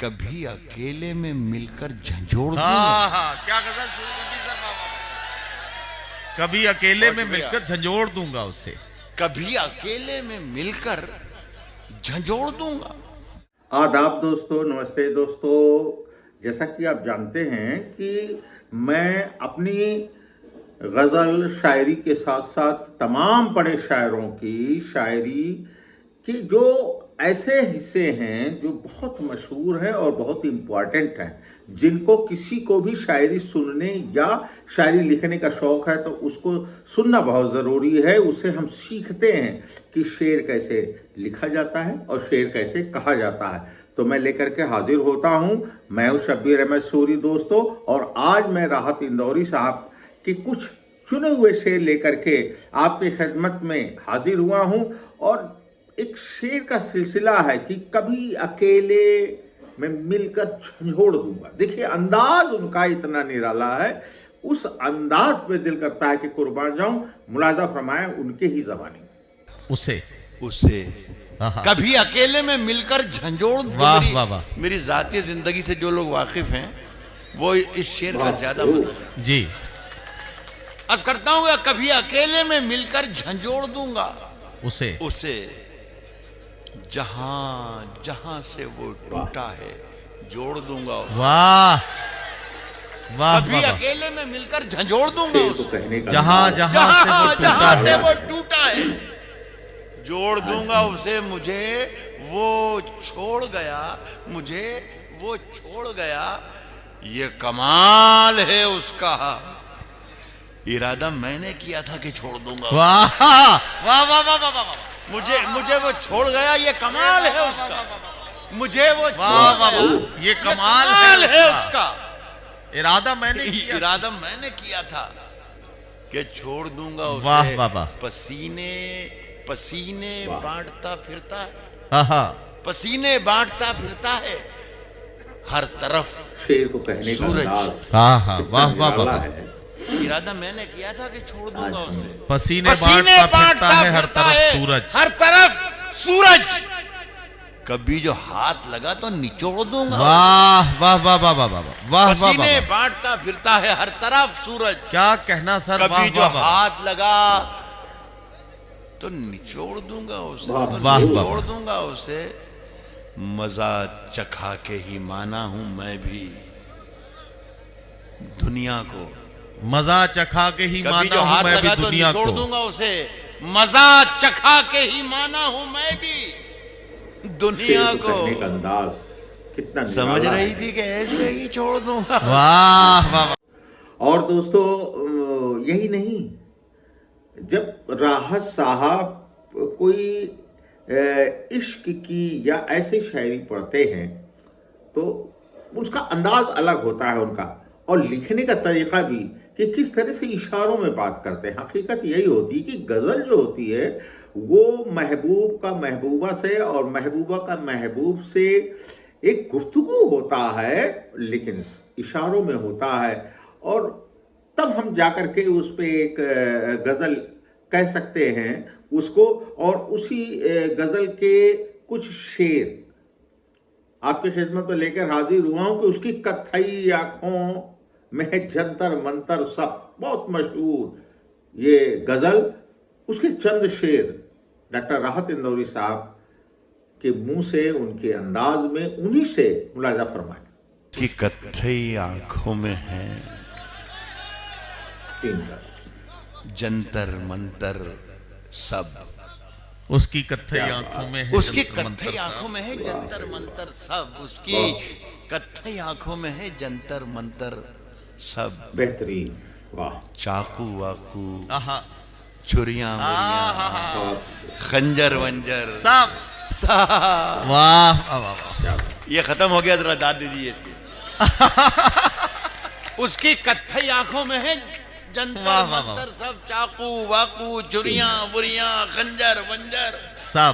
कभी अकेले में मिलकर झंझोड़ दूंगा। हाँ, क्या गजल शुरू कर दी सर बाबा। कभी अकेले में मिलकर झंझोड़ दूंगा उसे। कभी अकेले में मिलकर झंझोड़ दूंगा। आदाब दोस्तों, नमस्ते दोस्तों। जैसा कि आप जानते हैं कि मैं अपनी गज़ल शायरी के साथ साथ तमाम बड़े शायरों की शायरी के जो ऐसे हिस्से हैं जो बहुत मशहूर हैं और बहुत इम्पॉर्टेंट हैं, जिनको किसी को भी शायरी सुनने या शायरी लिखने का शौक़ है तो उसको सुनना बहुत ज़रूरी है। उससे हम सीखते हैं कि शेर कैसे लिखा जाता है और शेर कैसे कहा जाता है। तो मैं लेकर के हाजिर होता हूँ। मैं हूँ शब्बीर अहमद सूरी दोस्तों, और आज मैं राहत इंदौरी साहब की कुछ चुने हुए शेर लेकर के आपकी खिदमत में हाजिर हुआ हूँ। और एक शेर का सिलसिला है कि कभी अकेले में मिलकर झंझोड़ दूंगा। देखिए, अंदाज उनका इतना निराला है, उस अंदाज पे दिल करता है कि कुर्बान जाऊं। मुलाजा फरमाएं उनके ही ज़बानी उसे कभी अकेले में मिलकर झंझोड़ दूंगा। वाह वाह वाह। मेरी जाती जिंदगी से जो लोग वाकिफ हैं वो इस शेर का ज्यादा मतलब जी। अर्ज करता हूँ, कभी अकेले में मिलकर झंझोड़ दूंगा उसे जहां जहां से वो टूटा है जोड़ दूंगा उसे। वाह वाह। कभी अकेले में मिलकर झंझोड़ दूंगा उसे जहां जहां से वो टूटा है जोड़ दूंगा उसे। मुझे वो छोड़ गया ये कमाल है उसका। इरादा मैंने किया था कि छोड़ दूंगा। वाह वाह वाह वाह वाह। मुझे वो छोड़ गया ये कमाल है उसका। मुझे वो वाह वाह ये कमाल है उसका। इरादा मैंने किया था कि छोड़ दूंगा उसे। वाह वाह वाह। पसीने बांटता फिरता है। हाँ, पसीने बांटता फिरता है हर तरफ शेर को कहने का अंदाज। हाँ हाँ, वाह वाह वाह। इरादा मैंने किया था कि छोड़ दूंगा उसे। पसीने बांटता है हर तरफ सूरज। कभी जो हाथ लगा तो निचोड़ दूंगा। वाह वाह वाह वाह वाह वाह। पसीने बांटता फिरता है हर तरफ सूरज। क्या कहना सर। कभी जो हाथ लगा तो निचोड़ दूंगा उसे। मजा चखा के ही माना हूं मैं भी दुनिया को। मजा चखा के ही माना हूं मैं भी दुनिया को। छोड़ दूंगा उसे। मजा चखा के ही माना हूं मैं भी दुनिया को। अंदाज कितना समझ रही थी कि ऐसे ही छोड़ दूंगा। वाह वाह। और दोस्तों, यही नहीं, जब राहत साहब कोई इश्क की या ऐसी शायरी पढ़ते हैं तो उसका अंदाज अलग होता है उनका, और लिखने का तरीका भी कि किस तरह से इशारों में बात करते हैं। हकीकत यही होती है कि गज़ल जो होती है वो महबूब का महबूबा से और महबूबा का महबूब से एक गुफ्तगू होता है, लेकिन इशारों में होता है। और तब हम जाकर के उस पर एक गज़ल कह सकते हैं उसको। और उसी गज़ल के कुछ शेर आपकी खिदमत में लेकर हाजिर हुआ हूँ कि उसकी कत्थई आंखों में जंतर मंतर सब, बहुत मशहूर ये गज़ल। उसके चंद शेर डॉक्टर राहत इंदौरी साहब के मुंह से, उनके अंदाज में, उन्हीं से मुलाजा फरमाए। कि कत्थई आंखों में है जंतर मंतर सब। उसकी कत्थई आंखों में है, उसकी कत्थई आंखों में है जंतर मंतर सब। उसकी कत्थई आंखों में है जंतर मंतर सब। बेहतरीन, वाह। चाकू वाकू, छुरियां खंजर वंजर सब। वाह वाह। ये खत्म हो गया, जरा दाद दीजिए इसकी। उसकी कत्थई आंखों में है जंतर मंतर सब। चाकू वाकू छुरियां बुरियां खंजर वंजर सब।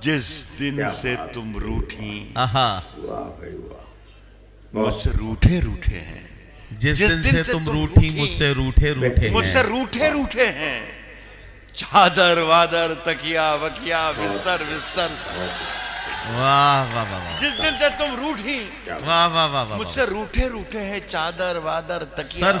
जिस दिन से तुम रूठी मुझसे रूठे हैं। जिस दिन से तुम रूठी मुझसे रूठे हैं। चादर वादर तकिया वकिया बिस्तर वाह वाह वाह, जिस दिन से तुम रूठी, वाह वाह वाह वाह, मुझसे रूठे रूठे हैं चादर वादर तकिया। सर